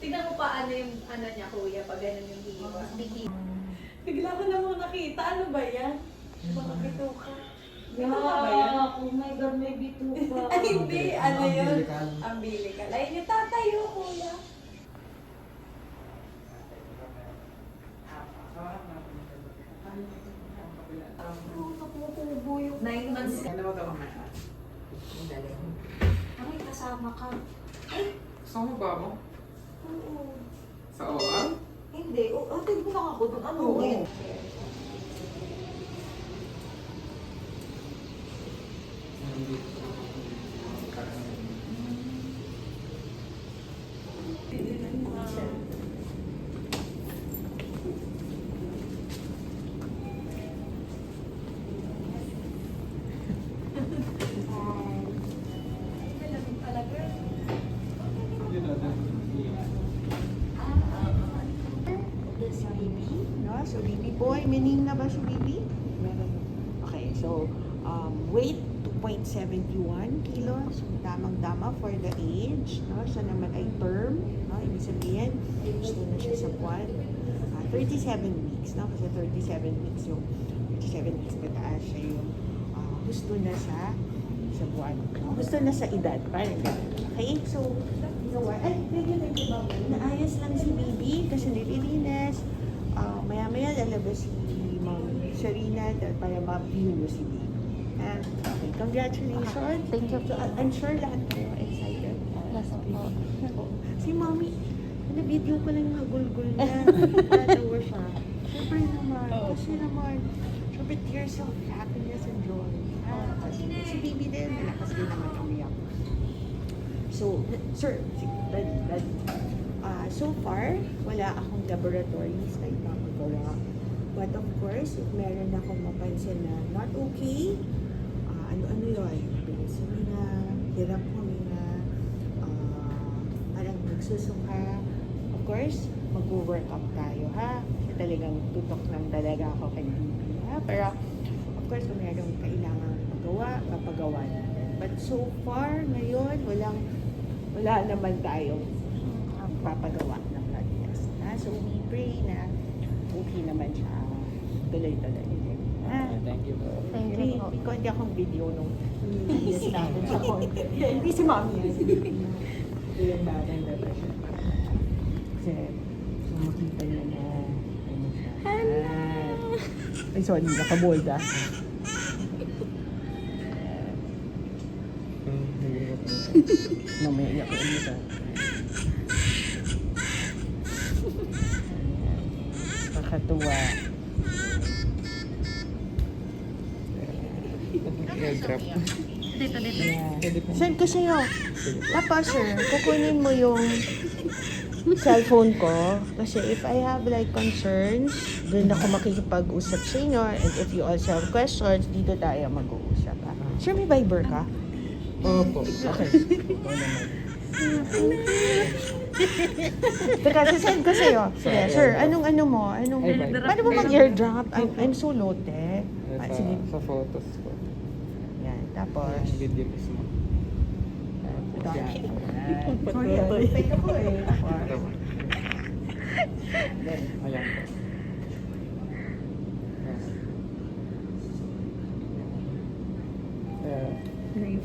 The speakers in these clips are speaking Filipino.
Tignan mo pa ano yung ano niya, kuya, pag ganun yung hiwa. Bigla ko namang nakita. Ano ba yan? Baka bituka. Bituka ba yan? Oh my God, may bituka. Ay, hindi. Ano yun? Umbilical. Umbilical. Ayun yung tatayo, kuya. Napupubo yung 9 months. Ano ba ito mamaya? Ang galing. Ay, kasama ka. Kasama ba ako? Oo. Sa OR? Hindi. Atid mo lang ako doon. Ano? Oo. Si Bibi, no? So, Bibi boy, meaning na ba si Bibi? Okay, so, weight 2.71 kilos. So, damang-dama for the age, no? Siya naman ay term, no? Ibig sabihin, gusto na siya sa buwan. 37 weeks, no? Kasi 37 weeks yung 37 weeks pataas siya yung gusto na sa buwan. No? Gusto na sa edad, parang gano'n. Okay, so, you know what? Ay, naayos lang si Bibi kasi nililinis. Maya-maya lalabas si Ma'am Sharina para ma-view mo si Bibi. Okay, congratulations. Thank you. So, I'm sure lahat kayo excited. Yes po. Si Mommy, na-video ko lang yung hagulgul niya. Natawa siya. Siyempre naman. Kasi naman, syempre tears of happiness and joy. Si Bibi din, malakas din naman umiyak. So, sir, so far, wala akong laboratories like mamagawa. But of course, if meron akong mapansin na not okay, ano-ano yun, bilis huminga, hirap huminga, parang nagsusuka. Of course, mag-work up tayo, ha? Kasi talagang tutok lang talaga ako kay Bibi, ha? Pero, of course, kung meron kailangan magawa, papagawa natin. But so far, ngayon, wala naman tayong papagawa ng blood test. Ha? So, we pray na okay naman siya. Tuloy-tuloy. Ha? Thank you po. Thank you po. Ikaw, hindi akong video nung yes natin sa konti. Hindi si Mami. Ito yung batang depression. Kasi, so makita niya na ano siya. Ay, sorry, nakabold ah. Mamaya iyak ko ulit ah. Kakatuwa. Airdrop. Dito. Yeah. Send ko sa'yo. Tapos, sir, kukunin mo yung cellphone ko. Kasi if I have like concerns, doon ako makikipag-usap sa inyo. And if you also have questions, dito tayo mag-uusap. Ha? Sir, may Viber ka? Opo. Okay. Teka, send ko sa'yo. Sige, sir, anong ano mo? Anong, Ay, Viber. paano mo mag-airdrop? I'm so lote. Sige. Sa photos ko. Yan, tapos. Yung video mismo. Sorry, fake ako eh. Ayan po.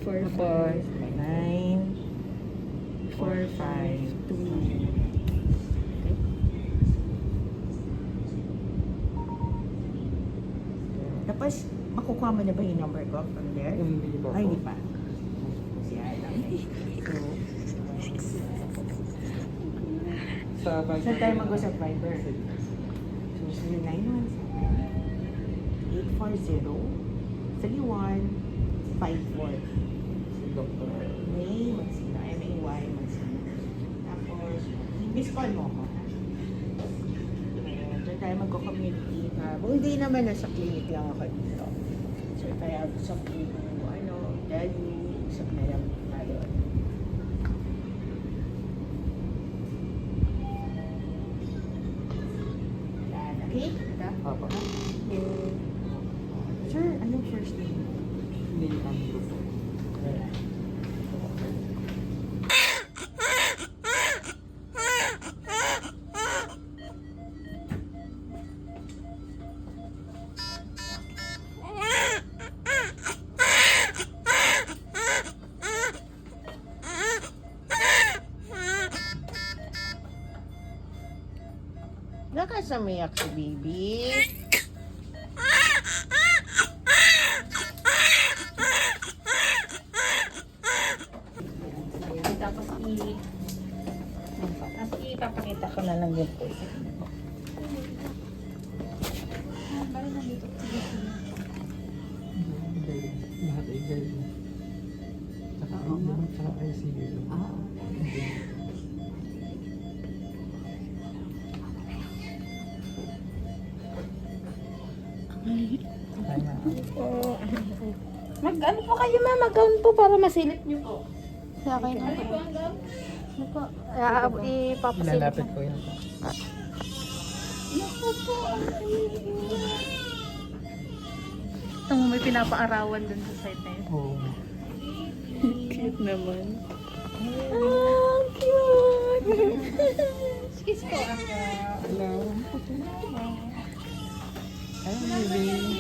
Tapos, 9, 4, 5, 2. Tapos, makukuha mo na ba yung number ko from there? Hindi po. Ay, hindi pa. Yan. So, saan tayo mag-usap Viber? So, 0917 840 3154. Si Dr. May Magsino, M-A-Y Magsino. Tapos, miss call mo ako. Doon tayo magko-communicate. Hindi naman nasa clinic lang ako dito. So, if I have something to, tell you, usap na lang tayo. Yan, okay? Ito? Papa. Sir, anong first name? Hindi Andrew po. Baka sa mayak si baby. Ayan, tapos ipapakita ko na lang yun po sa inyo. Parang nandito. Sige, sige. Lahat ay girl. Tsaka ICU. Ay na. Mag-ano po kayo ma, mag-gown po para masilip niyo po. Sa akin na po. Ano po? Ipapasilip Ilalapit na. ko yan. Naku po, Itong may pinapaarawan dun sa side na yun. Oo. Cute naman. Ah, cute! Kiss ko. Hello. Hi, baby.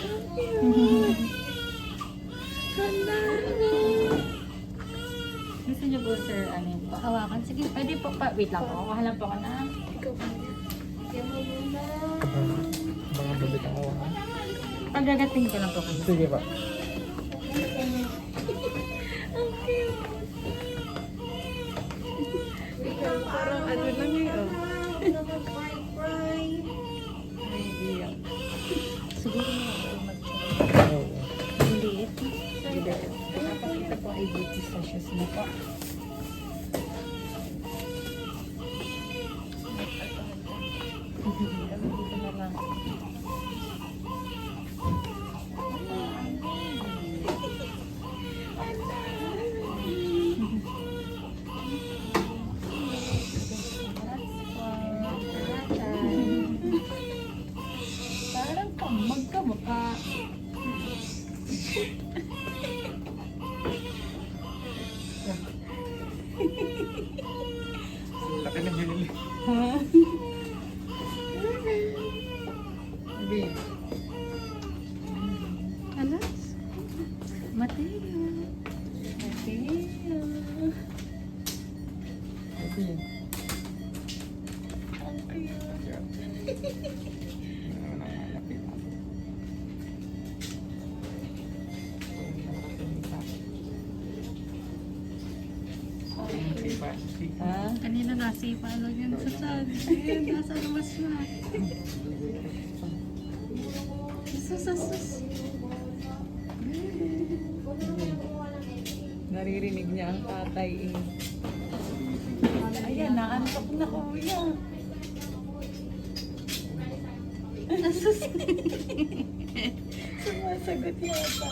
Gusto niyo po sir, ano yun, hawakan? Sige, pwede po pa. Wait lang po, kuha lang po ka na. Mga babit ang awa. Pagdadating ko lang po kayo. Sige pa. Parang ano lang yun. Siguro na ako mag Oo. liit. Tapos ito po ay beauty sessions na po. Dito na lang. Parang magkamukha. Laki ng hili. Baby. Alas. Mateo. Mateo. Baby. Ang cute. Ha? Kanina nasipa lang yan sa saan. Ayun, nasa labas na. Sus. Naririnig niya ang tatay eh. Ayan, naantok na kuya. Sus. Sumasagot yata.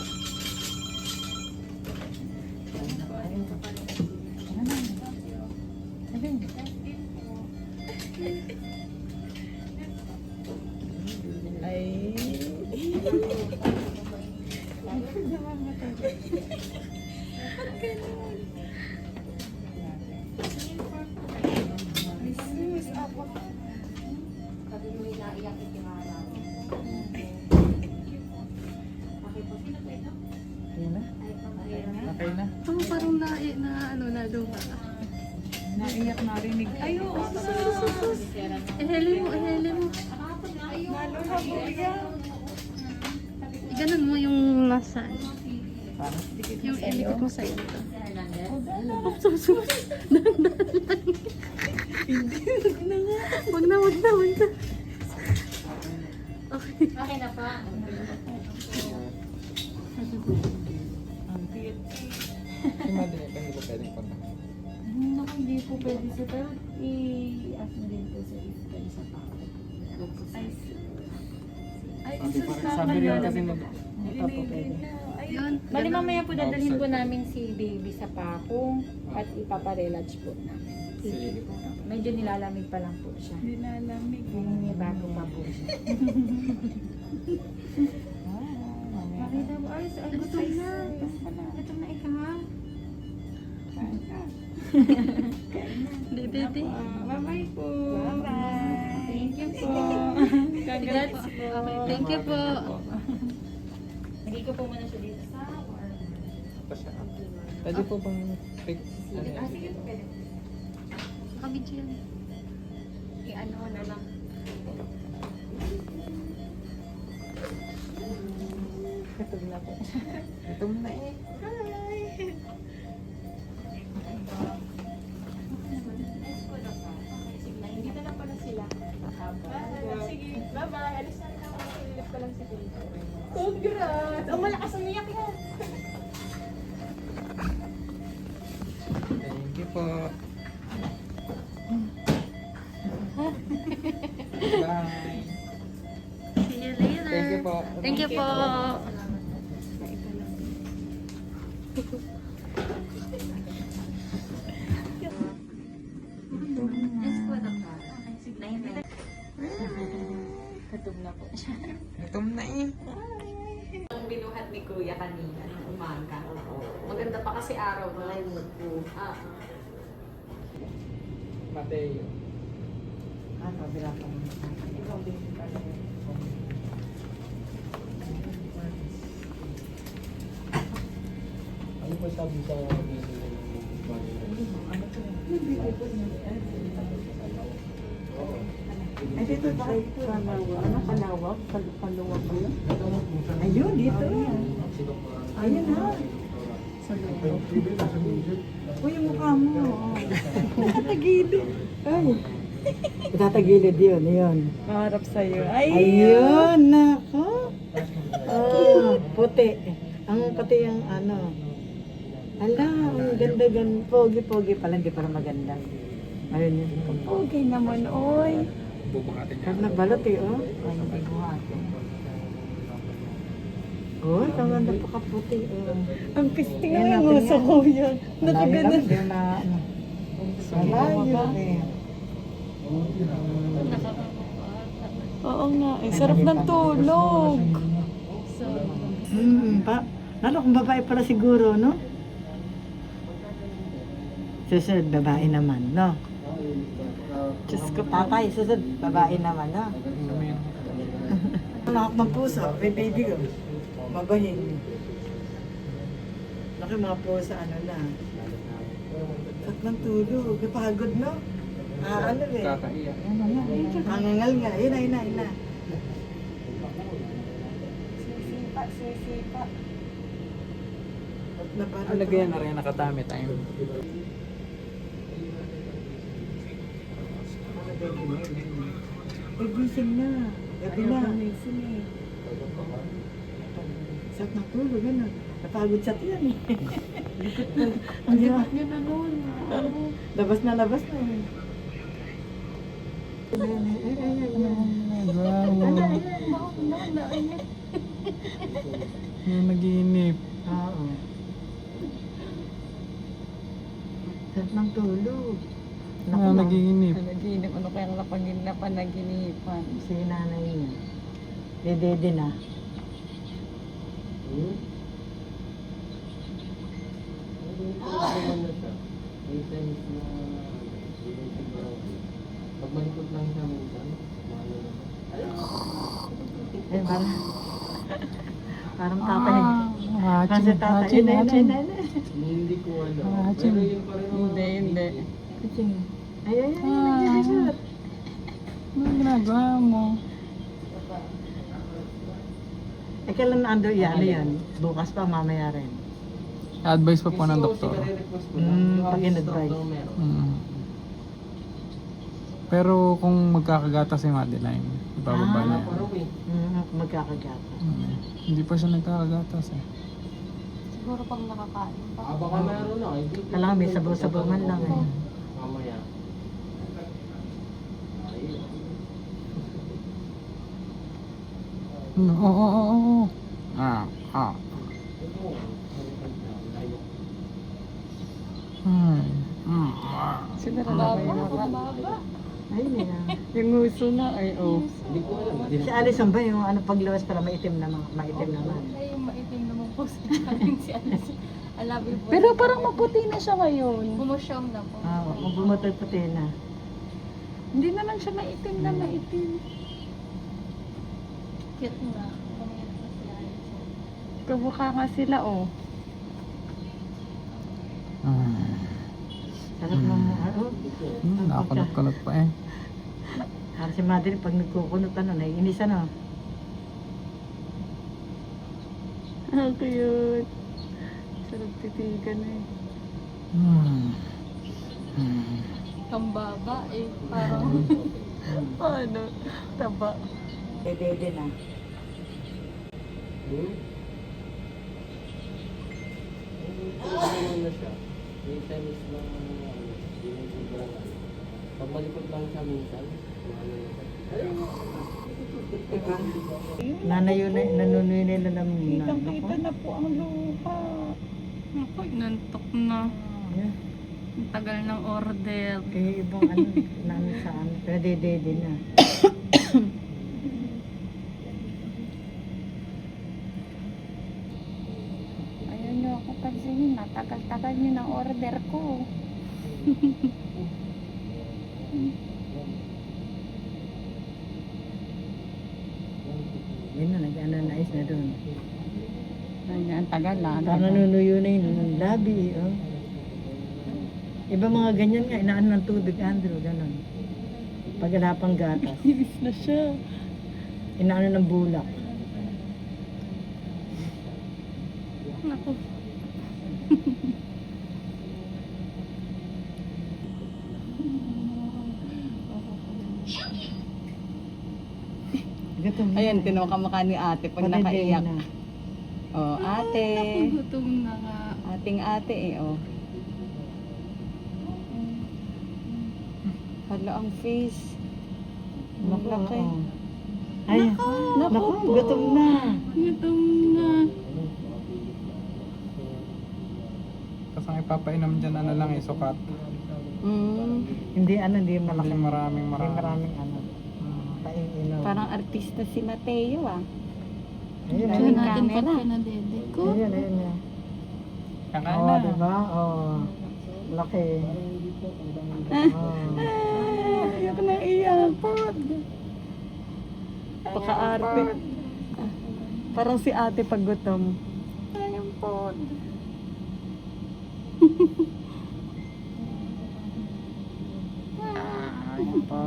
Ay. Ayun na. Okay na. Oh, parang na luha. Naiyak narinig. Ay, oo. Iheli mo. Ganun mo yung nasa, Paano? yung ilikot mo sa ito. Wag na. Okay. Okay na pa. Ang cute. Si Madeline, hindi ko pwedeng punta. Naku, hindi po pwede sa pero i-ask mo din po sa kayo sa tao. Ay, Kasi isa parang sa sabi rin kasi kanya. mag... Hindi pa po pwede. Yun. Bali mamaya po dadalhin po namin si baby sa pakong at ipaparelage po namin. Sige. Medyo nilalamig pa lang po siya. Nilalamig. May bago pa po siya. Makita mo, ay, gutom na. Gutom na ikaw ha. Dede. Bye-bye po. Bye-bye. Thank you po. Congrats po. Thank you po. Lagay ko po muna siya dito sa warm. Pa siya. Pwede po bang pick? Ano yan? Sige po, pwede. Kabidyo yan. I-ano ko na lang. Katog na po. Gutom na eh. Hindi na lang pala sila. Sige, bye-bye. Alis na rin ako. Silip ko lang si Tito. Congrats! Ang malakas ang iyak yan. Thank you po. Bye. See you later. Thank you po. Thank you po. Katog na po. Gutom na eh. Ang binuhat ni Kuya kanina ng umaga. Maganda pa kasi araw na. Mateo. Pabila pa mo. Ano po sabi sa Ay, dito ba? Palawa. Ano palawa? Paluwa ba yun? Ayun, dito yan. Ayun na. Sa loob. Uy, yung mukha mo. Tatagilid. Ay. Tatagilid yun, yun. Maharap sa'yo. Ayun, nako. Oh, puti. Ang pati yung ano. Ala, ang ganda-ganda. Pogi-pogi pala, hindi pala maganda. Ayun yun. Okay naman, oy. bubukatin niya? Pag nagbalot eh, oh. Ay, hindi buhatin. Oh, ang ganda pa kaputi, oh. Ang pisting Yan ng natin uso yan. ko yan. Nakaganda. Hindi na, ano. Malayo eh. Oo nga, eh, sarap ng tulog. Pa, lalo kung babae pala siguro, no? Susunod, babae naman, no? Diyos ko, tatay, susunod, babae naman, no? Anak ng pusa, may baby ko. Mabahin. Laki mga pusa, ano na. At ng tulog, napagod, no? Ano eh. Kakaiyak. Hangangal nga, yun na, yun na, yun na. Sisipa, sisipa. At napagod. Ang lagayan na rin nakatami tayo. Ay, gising na. Gabi na. Gising eh. Sarap ng tulog, ano? Napagod siya yan eh. Ang hirap niya na nun. Labas na eh. Yung naginip. Oo. Sarap ng tulog. Naginip. Panaginip, ano kayang napanaginipan? Si nanay niya. Dede na. Pagmalikot lang siya minsan. Eh, parang tatay. Kasi Hachin, tatay. hachin, hachin. Hindi ko alam. Hachin. Pero yun pa rin ang Hindi. Kuching. Ay, nag-shoot. Anong ginagawa mo? Eh, kailan na ando yan? Ano yan? Bukas pa, mamaya rin. Advice pa po ng doktor. request ko Pag in-advise. Mm. Pero kung magkakagata si Madeline, ibababa niya. Magkakagata. Hindi pa siya nagkakagatas eh. Siguro pag nakakain pa. Baka meron na. Hindi ko- Kailangan may sabaw-sabaw man lang eh. Mamaya. Oo. Ah. Sila na Ay, nila. yung uso na ay oh. Hindi ko alam. Si Alison ba yung ano pagluwas para maitim naman? Maitim naman. Ay, yung maitim naman po si Alice. Alabi po. Pero parang maputi na siya ngayon. Bumusyong na po. Oo, kung bumutol puti na. Hindi naman siya maitim na maitim. Cute na. Pumiyat na si Alice. Kamukha nga sila oh. Sarap mo mo. Nakakunot-kunot pa eh. Para si Madeline, pag nagkukunot, ano, naiinis ano. Ang cute. Sarap titigan eh. Ang baba eh. Parang, ano, taba. Dede na. Ano na siya? May times na hindi mo sobrang ano. Pag malikot lang siya minsan, ano na siya. Nanunoy nila ng Kitang-kita na po ang lupa. Ako, inantok na. Ang tagal ng order. Kaya ibang ano, namin sa amin. Pero dede na. Ayaw nyo ako pansinin. Matagal-tagal nyo ng order ko. Yun na, nag-ananais na doon. Ang tagal na. Parang nanunuyo na yun ng labi. Oh. Iba mga ganyan nga, inaano ng tubig, Andrew, gano'n. Pag wala pang gatas. Inis na siya. Inaano ng bulak. Naku. Gutom na. Ayan, tinakamukha ni ate pag Pati nakaiyak. din na. Oh, ate. Gutom na nga. Ating ate eh, oh. Hala, ang face. Naku, Laki. oo. Ay, naku, gutom na. Gutom na. Tapos ang ipapainom dyan, ano lang, sukat. Hindi ano, hindi malaki. Hindi maraming Hindi maraming ano. Painom. Parang artista si Mateo ah. Ayun, Dahil ayun. natin camera. ka na dede ko. Ayun, ayun. Ayun. Kakain Oo, na. diba? Oo. Laki. Oo. Iyak na iyak. Paka-arte. Parang si ate pag gutom. Ayun po. Ayun po.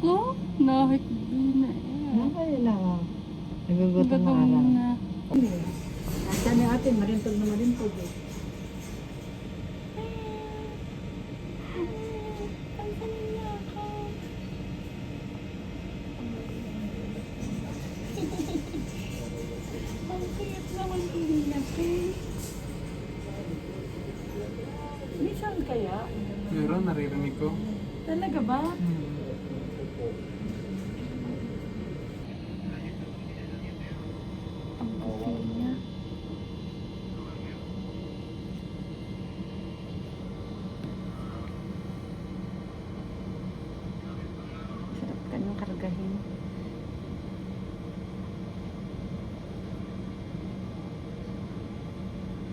Oh, nakikita na eh. Ayun na. Oh. Nagugutom na araw. na. Asa ni ate, marintog na marintog eh. Ang cute naman pinilaki. Minsan kaya? Pero naririnig ko. Talaga ba? Ang cute niya. Sarap ka nung kargahin.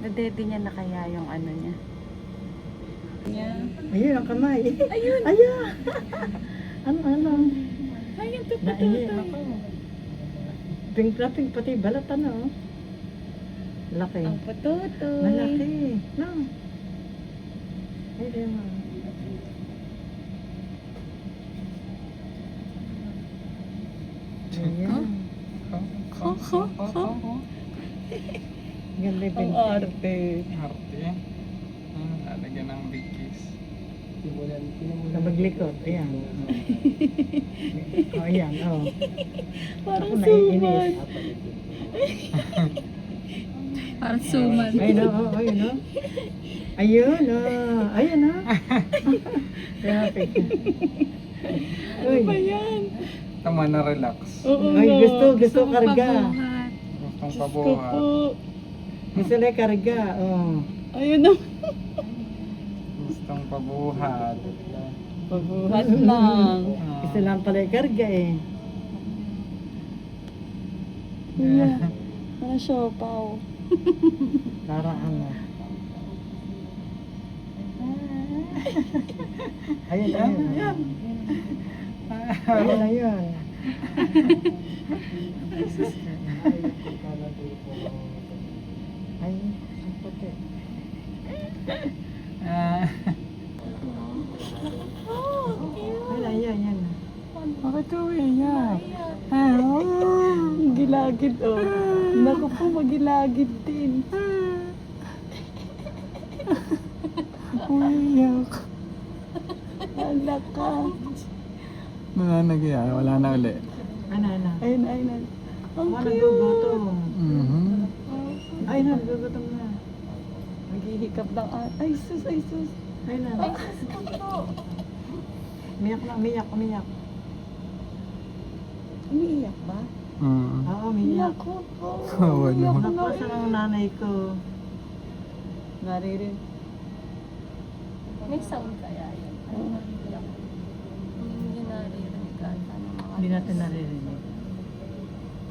Nadede niya na kaya yung ano niya. Ayun ang kamay. Ayun. Ayun. Ano? Ayun, Nainip ako. Pink na pink, pati balat ano. Laki. Ang patutoy. Malaki. No. Ayun mo. Ayan. Ganda Ang yung arte. Arte. Lalagyan ng big kiss. sa maglikod. Ayan. O, ayan. O. Parang Ako naiinis. Parang suman. Ayun o. Ayun o. Ayun o. Ayun o. Traffic. Uy. Ayan. Tama na relax. Ay, gusto karga. Gustong Gusto pabuhat. po. Gusto na karga. O. Ayun na. Gustong pabuhat. Pabuhat lang. Gusto lang pala karga eh. Ano siopaw? Para ano. Ayun, ayun. Ayun. Ayun, ayun. Ay, ang puti. Ayun, ayun, ayun. Bakit uwi niya? Ah, gila magilagid, oh. Naku po, magilagid din. Umiyak. Wala ka. Nananagaya, wala na uli. Ayun, ayun. Ang cute. Mhm. Ay, nagugutom na. Naghihikap lang. Ay, sus, ay, sus. Ay, na. Ay, sus ko. Umiyak na, umiyak, umiyak. Umiiyak ba? Mm. Oo, umiyak. Ako po. Kawa naman. Ako sa ng nanay ko. Naririnig. May sound kaya yun. Hindi naririnig ata ng mga... Hindi natin naririnig.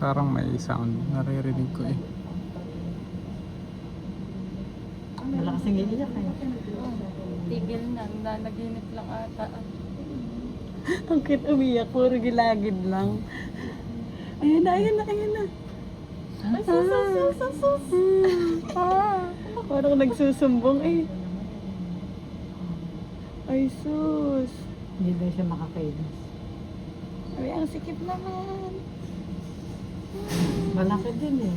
Parang may sound. Naririnig ko eh. Malakas ang iiyak eh. Tigil na, nanaginip lang ata. Ang cute umiyak, puro gilagid lang. Ayun na, ayun na, ayun na. Ay, sus, sus, sus, sus. Parang nagsusumbong eh. Ay, sus. Hindi daw siya makakainis. Ay, ang sikip naman. Malaki din eh.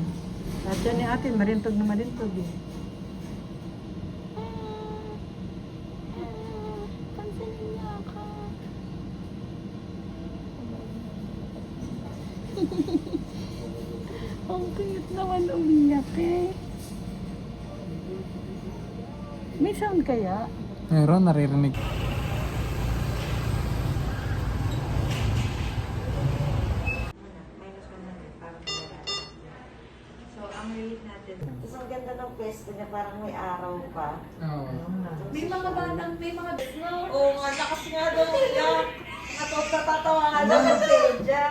At yan ni ate, marintog na marintog eh. Pansinin niya ako. Ang cute naman umiyak eh. May sound kaya? Meron, naririnig. So, ang rate natin. Tapos ang ganda ng pwesto niya, parang may araw pa. Oo. May mga batang, may mga no? Oo nga, lakas nga daw. Yak. Natatawa nga daw sa Pedja.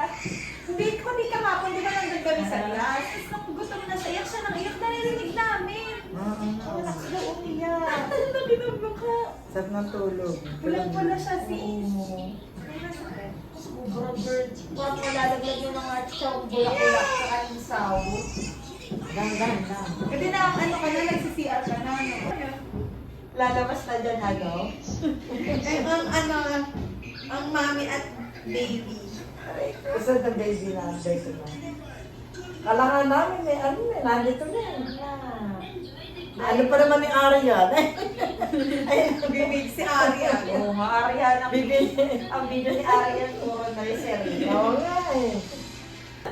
Hindi ka nga, hindi ka nandun kami sa class. Tapos nung gusto mo na siya, iyak siya nang iyak, naririnig namin. Lakas daw umiyak. Lagi ng mukha. Sarap ng tulog. Pulang-pula siya, sis. Sobrang bird. Parang malalaglag yung mga chong bulak-bulak sa kanyang sawo. Dahan-dahan lang. Hindi na, ano ka na, nagsi-CR ka na, ano? Lalabas na dyan, ano? Ang mami at baby. Gusto ng baby na ang baby na. Kala nga namin, nandito na yan. Ano pa naman ni Arian? Ay, bibig si Arian. Oo nga, Arian ang Ang video ni Arian, puro na yung series. Oo nga eh.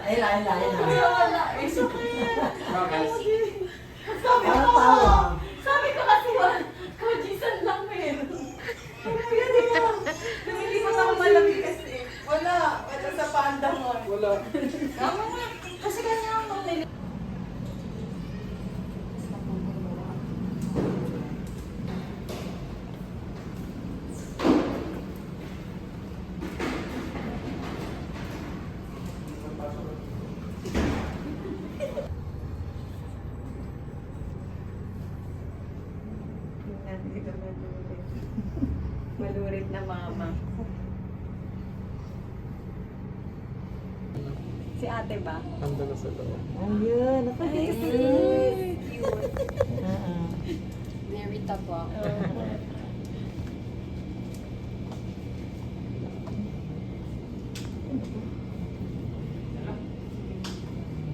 Ayun. wala. It's okay. Sabi Parang ko, tawa. sabi ko kasi kajisan lang meron. Kaya di ba? Namilipat ako malamig kasi. Wala sa panda mo. Wala. Tama nga. Kasi kanya ako nililipat. Malurit na mama. Si ate ba? Handa na sa loob. Ayun, Cute. Very taba.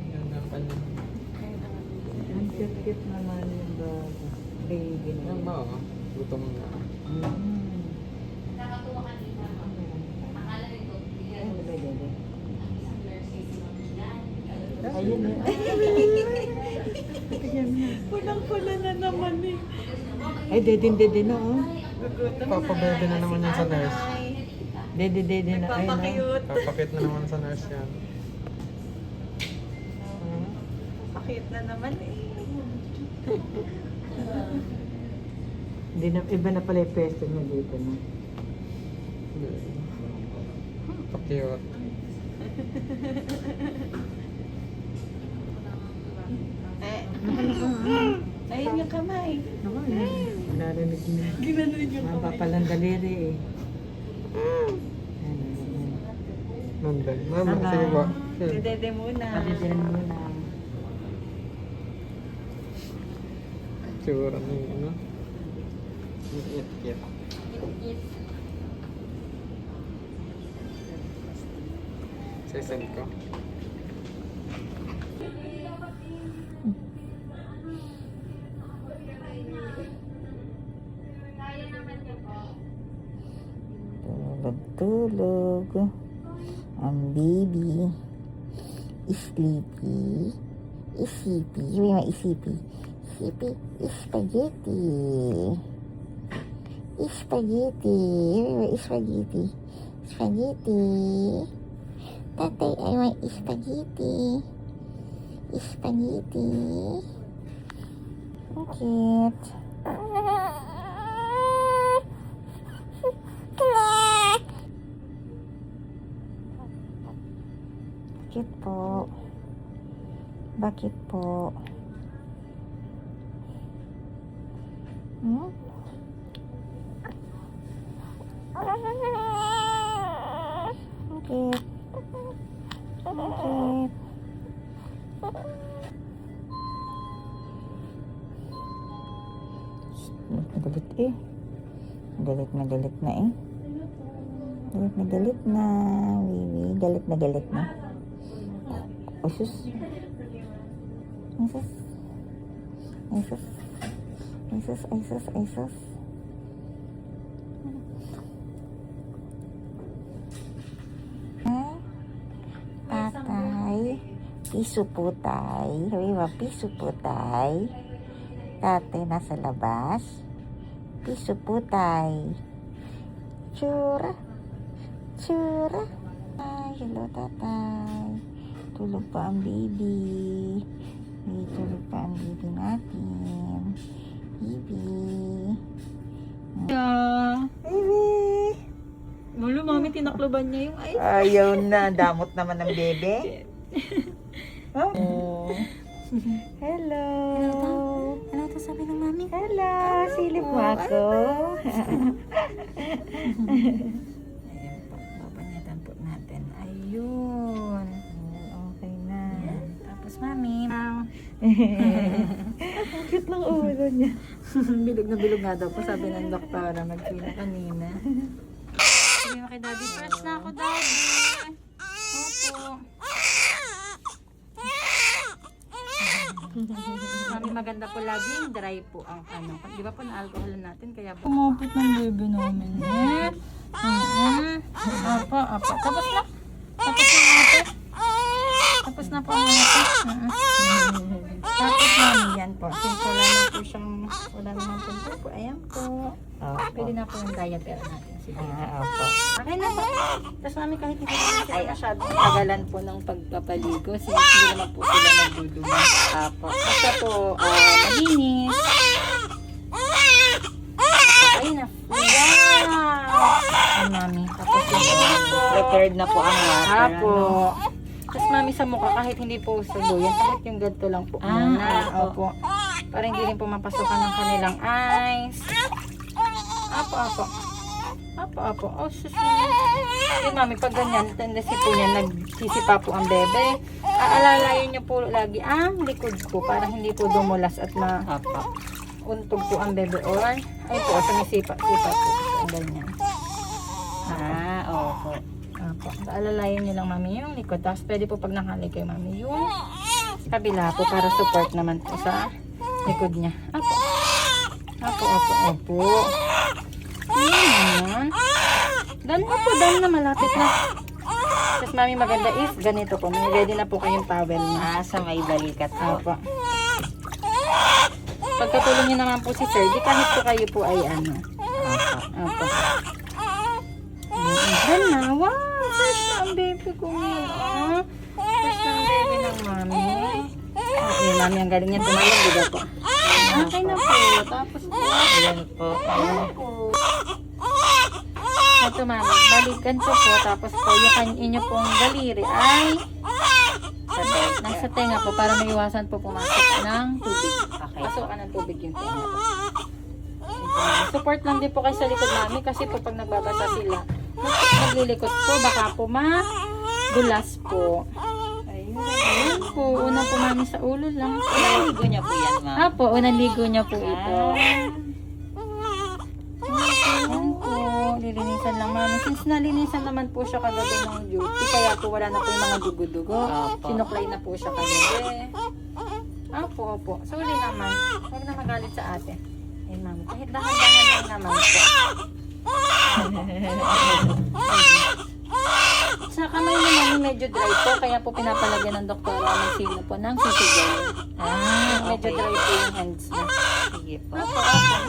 Yan ang kanya. Ang cute-cute naman yung baby na. Yan ba? Gutom na. Ayun eh. Pulang-pula na naman eh. Ay, dede na oh. Papabebe na naman yan sa nurse. Dede na. Ayun na. Papakiyot. Papakit na naman sa nurse yan. Pakit na naman eh. Hindi na, iba na pala yung pwesto niya dito na. Pakiyot. Ayun yung kamay. Ako na. Narinig niya. Ginanon yung kamay. Mapapalang daliri eh. Nanday. Mama, sige ba? Dede muna. Palidian mo na. Siguro na yung ano. It. Sasend ko. Tulog. Ang baby. Sleepy. Isipi. May mga isipi. Isipi. Spaghetti. Spaghetti. May spaghetti. Spaghetti. Tatay ay may spaghetti. Spaghetti. Cute. Bakit po? Bakit po? Hmm? Bakit? Bakit? Galit eh. Galit na eh. Galit na. Wiwi. Galit na. Oh, sus. Ay sus. Tatay. Piso po tay. Sabi ba, piso po tay. Tatay nasa labas. Piso po tay. Tsura. Ay, hello tatay. Tulog pa ang baby. May tulog pa ang baby natin. Baby. Baby. Mulo, mami, tinakloban niya yung ay. Ayaw na. Damot naman ng bebe. Oh. Hello. Ano ito sabi ng mami? Hello. Silip mo ako. Ayan po. Papanyatan po natin. Ayun. Okay na. Tapos mami, Ang cute ng ulo niya. Bilog na bilog nga daw po, sabi ng doktora, magkina kanina. sabi mo kay daddy, fresh na ako daddy. Opo. Mami, maganda po laging dry po ang ano. Di ba po na alcohol natin, kaya po. Kumapit ng bebe namin. Apa. Tapos na. Tapos na po ang ate. Tapos mami, yan po. Since wala na po siyang, wala naman po. Ayan po. Pwede na po yung diaper natin. Sige. Opo. Okay na po. Tapos mami, kahit hindi naman sila masyadong tagalan po ng pagpapaligo, since hindi naman po sila nagdudumi. Basta po, malinis. Ayun na. Wow! Ay, mami. Tapos yung Prepared na po ang water. Apo. Tapos mami sa mukha, kahit hindi po sabuyan, kahit yung ganito lang po muna. Opo. Para hindi rin po mapasukan ng kanilang eyes. Apo. Oh, sus. Yung mami, pag ganyan, tendency po niya, nagsisipa po ang bebe. Aalalayan niyo po lagi ang likod po para hindi po dumulas at untog po ang bebe. Or, ayun po, sumisipa po. Ang ganyan. Opo. Apo. So, alalayan niyo lang mami yung likod. Tapos pwede po pag nakali kayo mami yung kabila po para support naman po sa likod niya. Apo. Ayan. Dan na malapit na. Tapos mami, maganda is ganito po. May ready na po kayong towel niya. Sa may balikat po. Apo. Pagkatulong niyo naman po si Sir, di kahit po kayo po ay ano. Apo. Ayan na. Wow! Fresh na ang baby ko ngayon. Fresh na ang baby ng mami. Okay, mami, ang galing niya tumalong, di ba po? Okay na po. Tapos po. Ayan po. Ito mami, balikan po. Tapos po, yung inyo pong daliri ay nasa tenga po para maiwasan po pumasok ng tubig. Pasukan ng tubig yung tenga po. Support lang din po kayo sa likod mami kasi po pag nagbabasa sila, naglilikot po, baka po magulas po. Ayun po, una po mami sa ulo lang. Ligo niya po yan, ma'am. Apo, unang ligo niya po ito. Ayan po, lilinisan lang mami. Since nalinisan naman po siya kagabi ng duty, kaya po wala na po yung mga dugo-dugo. Sinuklay na po siya kagabi. Opo. Suli naman. Huwag na magalit sa ate. Ayun mami, kahit dahan-dahan lang naman po. Sa kamay naman, medyo dry po, kaya po pinapalagyan ng doktora ng sino po ng sisigil. Medyo dry po yung hands niya. Sige po. Opo,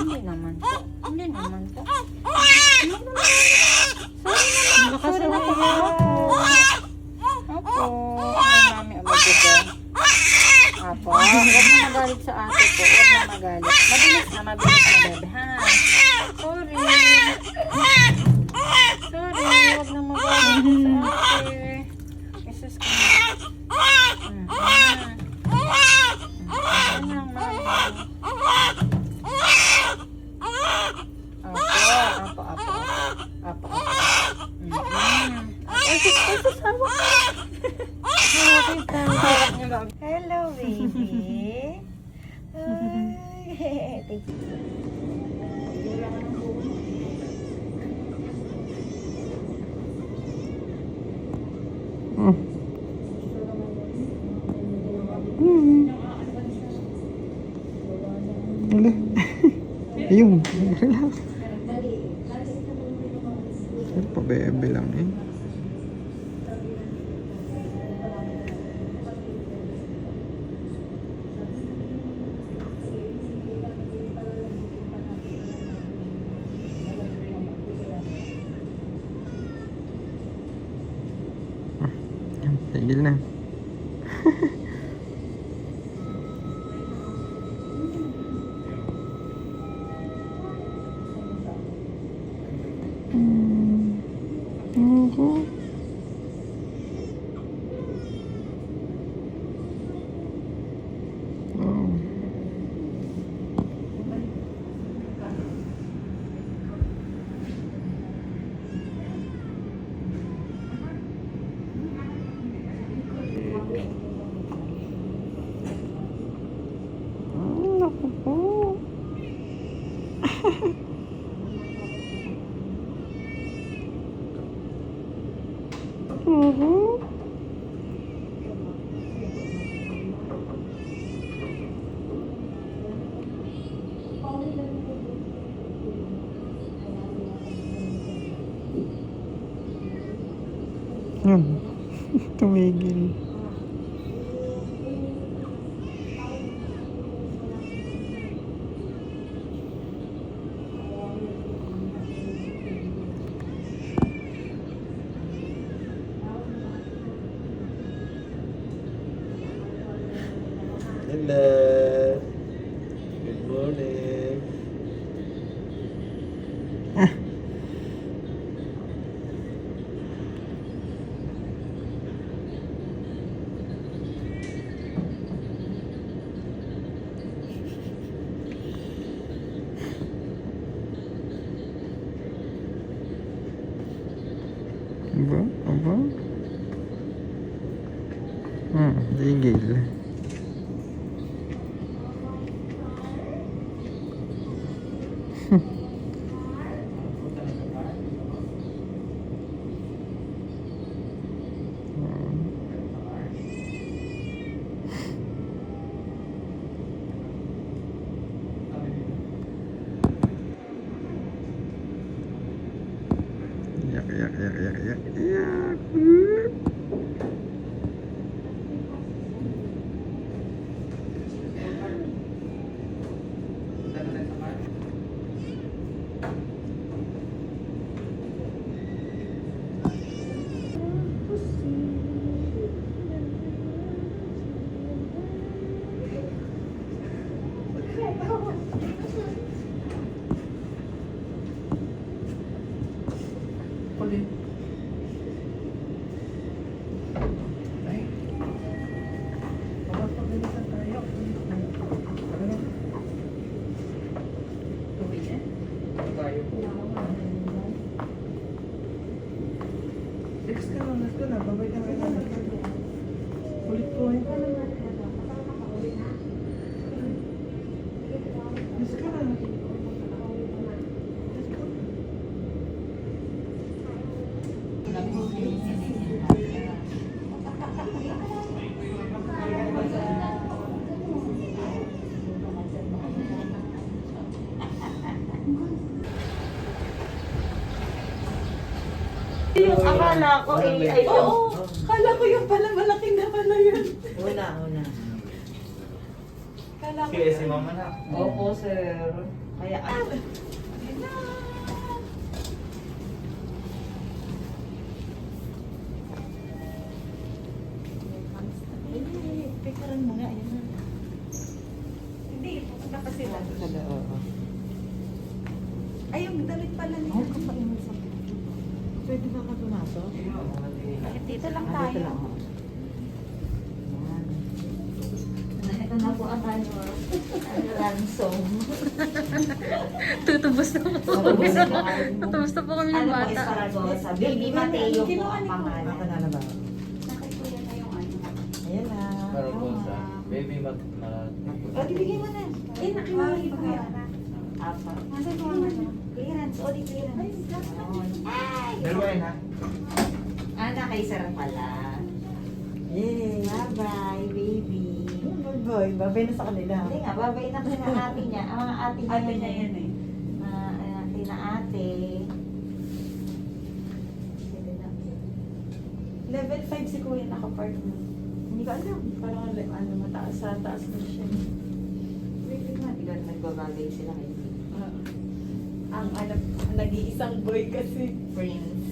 hindi naman po. Hindi naman po. Sorry na po. Opo. Ay, mami, medyo dry. Opo, huwag na magalit sa ate po. Huwag na magalit. Mabilis na, bebe, ha? Sorry. Sorry, huwag na magalit sa ate. Jesus ko. Ano lang, mami? Apo. Ay, sus, hawak. Hawak niya, mami. Hello, baby. Ay, thank you. Wala. Ayun. Relax. Pabebe lang eh. Tigil na. Yan. Tumigil. Hello. Good morning. Aba? Tigil. Yak. Yung akala ko ay Oo, kala ko yung pala malaking na pala yun. Una. Kala ko. Kaya si mama na. Opo, sir. Kaya, Picturean mo nga, ayan na. hindi, pupunta pa sila. Oo. Ay, yung damit pala nila. Ay, kapain sa pwede ba ka pumasok? Bakit dito lang Ah, tayo? dito lang, oh. Ayan. Ito na po ang ano, ransom. Tutubos na po. Tutubos na po. Tutubos na po kami ng Ano po, bata. Esparagosa. Baby Mateo po ang pangalan. Ako na ba? Nakikuya na yung ano. Ayan na. Para po sa baby mat O, ibigay mo na. Eh, nakiwalay pa kaya na. Apa. Nasaan po ang ano? Clearance. O, di clearance. Ay! Dalawa yun ha? Nakaisar pala. Yay! Bye-bye, baby. Bye-bye. Babay na sa kanila. Hindi nga, babay na kasi ng ate niya. Ang mga ate niya. Ate niya yan eh. Ate na ate. Level 5 si Kuya nakapark mo. Hindi ko alam. Parang ano, mataas sa taas na siya. Wait nga, di ba nagbabagay sila kayo? Ang alam, nag-iisang boy kasi. Prince.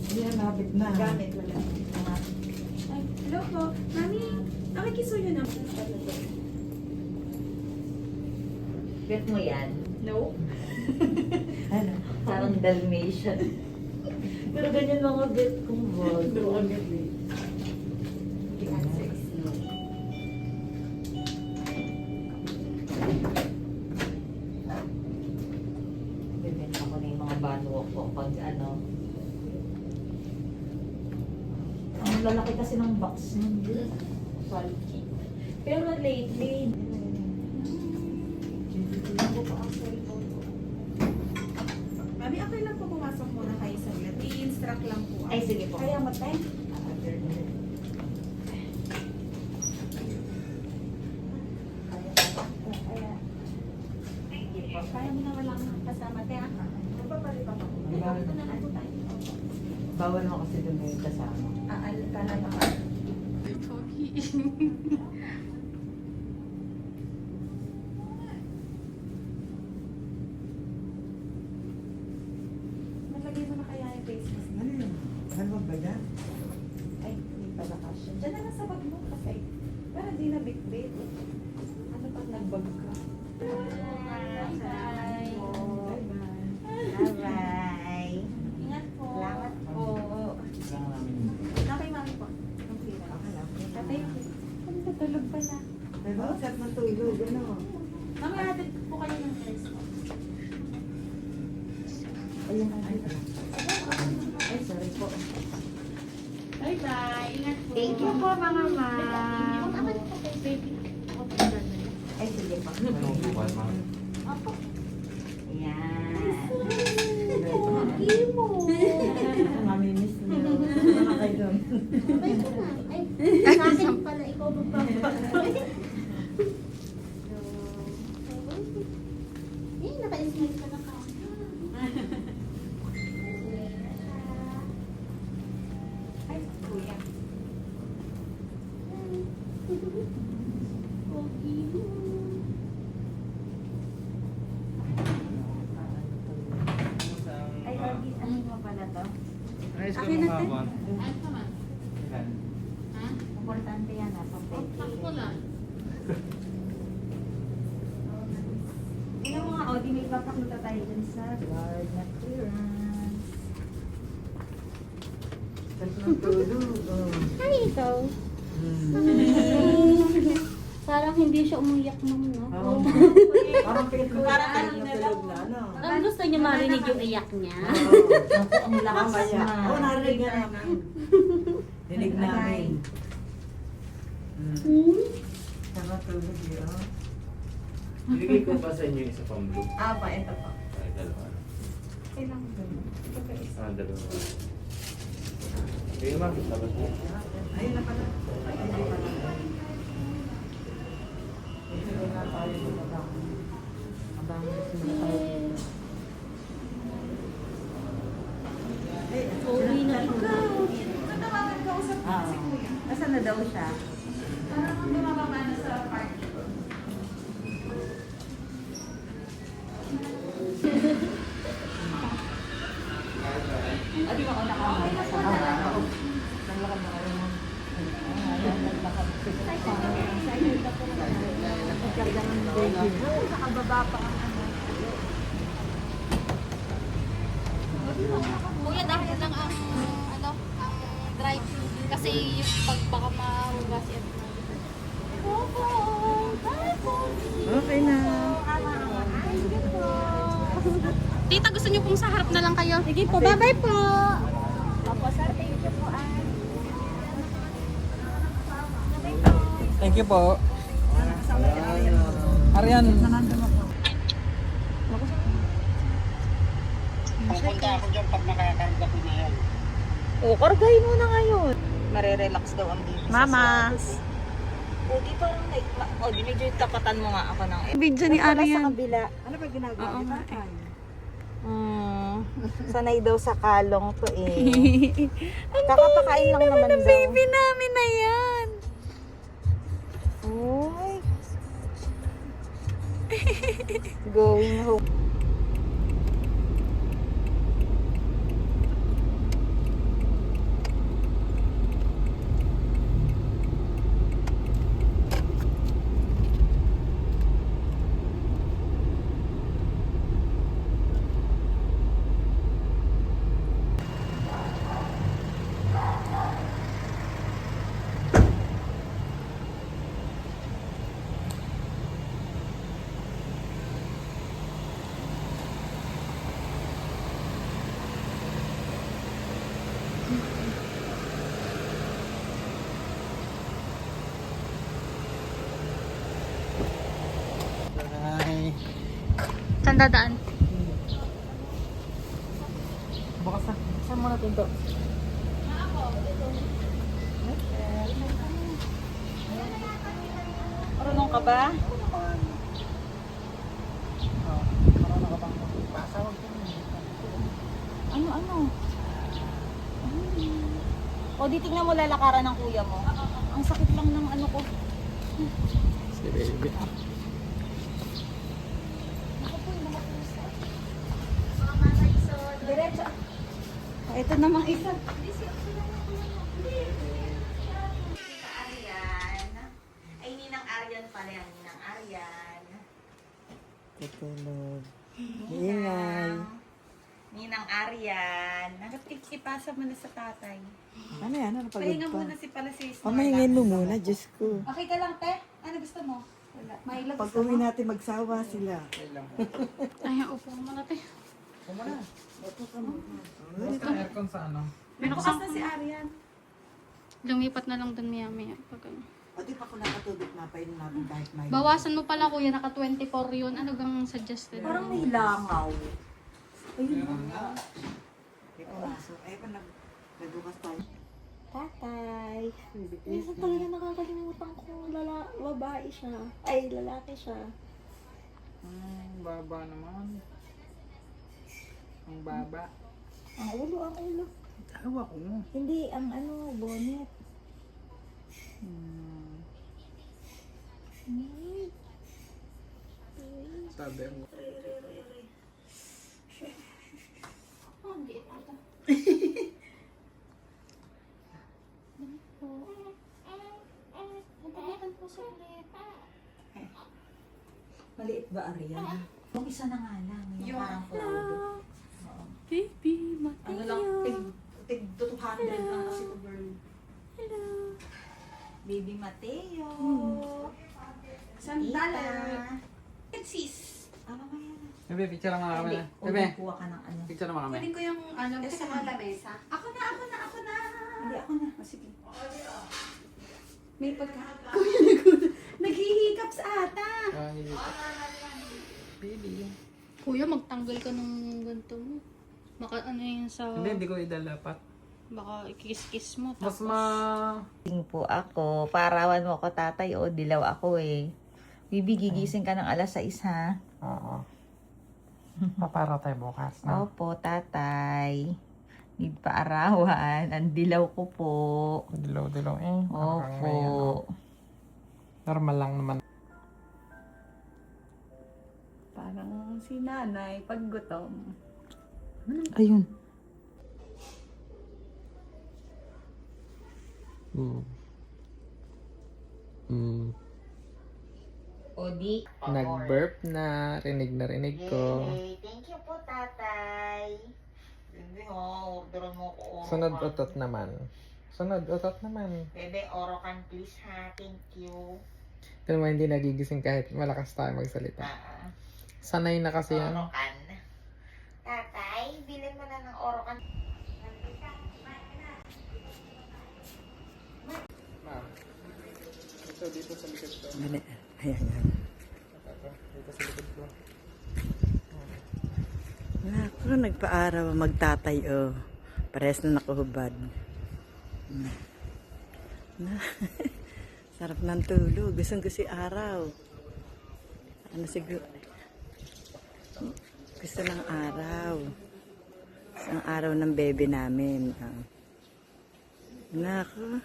Hindi na, lapit na. Gamit wala. Ay, hello po. Mami, nakikisuyo na. Bet mo yan? No. Ano? Parang Dalmatian. Pero ganyan mga bet kong vlog. Doon agad eh. Ang sexy. Bibenta ko na yung mga banwok ko pag ano. Ang lalaki kasi ng box nun. Bulky. Pero lately, ako pa ang cellphone ko. Mami, okay lang po pumasok muna kayo sa net. I-instruct lang po. Ay, sige po. Kaya matay. Kaya mo na walang kasama. Te, ha? Magpapalipa pa po. Ito na lang po tayo. Bawal mo kasi doon yung kasama. Ka na ba? Nalagay mo na kaya yung face mask? Ano yun? Ano ba yan? Ay, hindi pala kasya. Diyan na lang sa bag mo kasi. Para di na big-big. Ano pag nag-bag ka? Bye-bye. Bye-bye. Ingat po. Salamat po. Kailangan namin Okay, mami po. Okay lang. Tatay, ano natulog pa na? Diba? Sarap ng tulog. Ano? Mami, hatid po kayo ng nurse po. Ayun. Ay, sorry po. Bye-bye. Ingat po. Thank you po, mga ma'am. Ako na po kay baby. Ay, sige po. Ano po ba, ma'am? Ako. Yan. Pogi mo. Mamimiss na. Sama kayo doon. Sabay ko na. Ay, sa akin pala. Ikaw magpapakay. Eh, naka-smile ka na ka. Ay, kuya. Pogi mo. Ay, Orgi, ano mo pala to? Ayos ka Akin na, te. mama. Ay, tama. Ilan? Ha? Importante yan, ha? Ako lang. Yung mga Audi, may papakunta tayo dun sa guard na clearance. Sarap ng tulog. Oh. Ay, ikaw. Parang hindi siya umuyak nung, no? Oo. Parang pinag-tulog na tulog na, ano? Ang gusto niya marinig yung iyak niya. Oo. Ang lakas kaya. Oo, narinig nga namin. Dinig namin. Sarap tulog yun. Ibigay ko pa sa inyo yung isa pang blue. Ah, pa, ito pa. Ay, dalawa. Kailangan dun. Ito pa isa. Dalawa. Sige ma'am, labas mo. Ayun na pala. Hindi pala. Hindi na tayo bumaba. Abang gusto na tayo dito. daw siya. Parang bumababa na sa party. Kuya, dahil lang ang drive. Kasi yung pag baka mahugas yan. Okay na. Tita, gusto niyo pong sa harap na lang kayo? Sige po, bye-bye po. Thank you po. Arian. O, kargahin mo na ngayon. Marerelax daw ang baby. Mama. O, di parang di medyo tapatan mo nga ako ng Video ni Arian. sa kabila. Ano ba ginagawa ni tatay? Sanay daw sa kalong to eh. Kakapakain lang naman daw. Baby namin na yan. Uy. Going home. Hi. Saan dadaan? Bukas na. Saan mo na pinto? Marunong ka ba? Ano? O, di tingnan mo lalakaran ng kuya mo. Ang sakit lang ng ano ko. Si baby. Diretso. Ito namang isa. Tita Arian. Ay, Ninang Arian pala yan. Ninang Arian. Tutulog. Ninang Arian. Ipasa mo na sa tatay. Ano yan? Ano pagod Pahinga pa? muna si pala si Snorla. Pamahingin mo muna, Diyos ko. Okay ka lang, te? Ano gusto mo? Wala. Mailag Pag gusto uwi mo? natin magsawa sila. Ay, upo ka muna tayo. Bukas na aircon sa ano? Bukas na si Arian. Lumipat na lang dun maya-maya. Pag ano. O di pa ko nakatubig na pa yun natin kahit may... Bawasan mo pala kuya, naka 24 yun. Ano gang suggested? Parang may langaw. Ito aso. Eh, pa nagbukas tayo. Tatay. Minsan talaga nakakalimutan kung babae siya. Ay, lalaki siya. Baba naman. Ang baba. Ang ulo. Tawa ko mo. Hindi, ang bonnet. Sabi mo. Maliit ba, Arian? Yung isa na nga lang. Yung parang proud. Baby, Ano lang, tig 200 lang kasi to girl. Hello. Baby Mateo. Sandala. Tita. Sis. Ano ba yan? Bebe, picture lang mga kami na. O, Bebe, kuha ka ng ano. picture lang mga kami. Pwede ko yung ano, gusto mo lamesa. Ako na. Hindi, ako na. O, sige. May pagka... Naghihikap sa ata. Ah, hindi ko. Baby. Kuya, magtanggal ka ng ganito mo. Baka ano yun sa... Hindi ko idalapat. Baka ikis-kiss mo. Mas Tapos, Gising po ako. Parawan mo ako, tatay. O, dilaw ako eh. Bibi, gigising ka ng alas 6 ha? Oo. Papara tayo bukas na. Opo, tatay. Need paarawan. Ang dilaw ko po. Dilaw-dilaw eh. Parang Opo. may ano. Normal lang naman. Parang si nanay, pag gutom. Ayun. Odi. Nag-burp na. Rinig na rinig ko. Yay! Thank you po, tatay. Bebe, orderan mo ko Orocan. Sunod utot naman. Sunod utot naman. Bebe, Orocan please ha. Thank you. Pero hindi nagigising kahit malakas tayo magsalita. Sanay na kasi yan. Orocan. Tatay, bilhin mo na ng Orocan. Ma'am. Dito sa likod ko. Ayan, ayan. Dito sa likod ko. Naku, nagpaaraw magtatay, oh. Pares na nakuhubad. Sarap ng tulog. Gustong gusto araw. Ano siguro? Gusto ng araw. Gusto ng araw ng baby namin. Oh. Naku.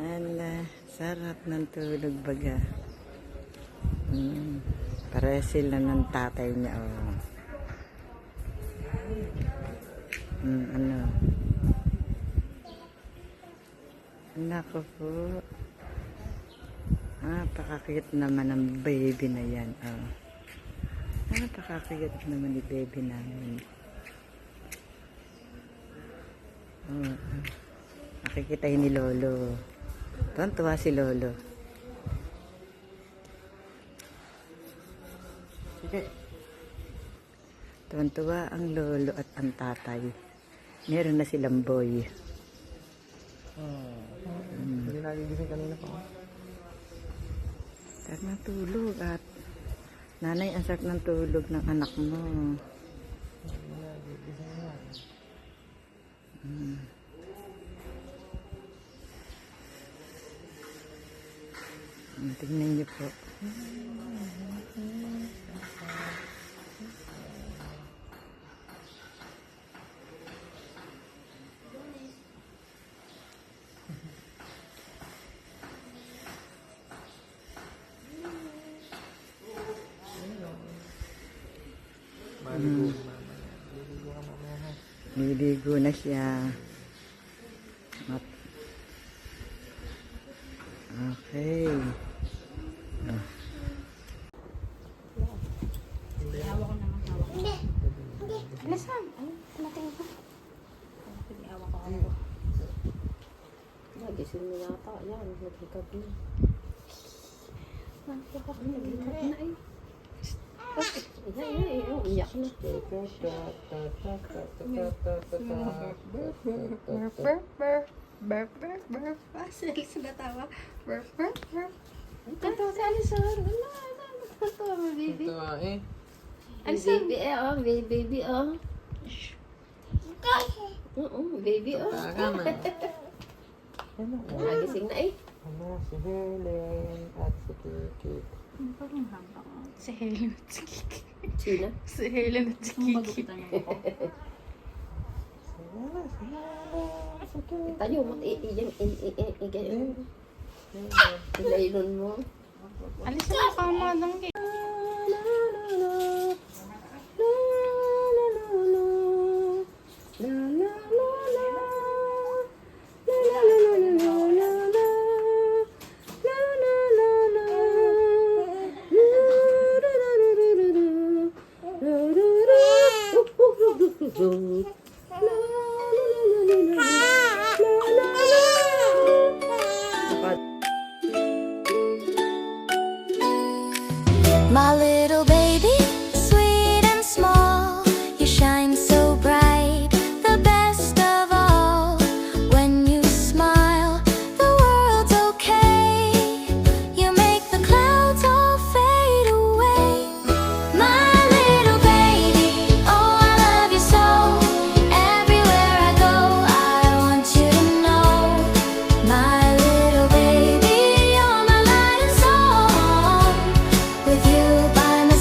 Ala, sarap ng tulog baga. Pares sila ng tatay niya. Oh. Ano? Nako po. Napakakit naman ng baby na yan. Oh. Napakakit naman ni baby namin. Oh. Nakikita yun ni Lolo. Tuwan-tuwa si Lolo. Sige. Tuwan-tuwa ang lolo at ang tatay. Meron na silang boy. Hindi nagigising kanina pa. Sarap ng tulog at nanay, ang sarap ng tulog ng anak mo. Hindi nagigising yan. Tingnan niyo po. Maligo na naman yan. Maligo ka mamaya ha. Niligo na siya. At okay. Bilisan. Ay, natin ko. Pag-iawa ko ako. Nagising mo yata. Yan, nag-hiccup na. Nag-hiccup na. Nag-hiccup na eh. Iyak na. Burp. Si Elisa natawa. Burp. Tatawa si Elisa. Wala. Tatawa mo, baby. Ito eh. Baby, baby, Oo, baby, Taka na. Nagising na eh. Ano, si Helen at si Kiki. Parang habang si Helen at si Kiki. Sino? Si Helen at si Kiki. Tayo mo, igayon. Ilaylon mo. Alis na kama lang kayo. My little baby, sweet and small, you shine so bright, the best of all. When you smile, the world's okay. You make the clouds all fade away. My little baby, oh I love you so. Everywhere I go, I want you to know. My little baby, you're my light and song. With you by my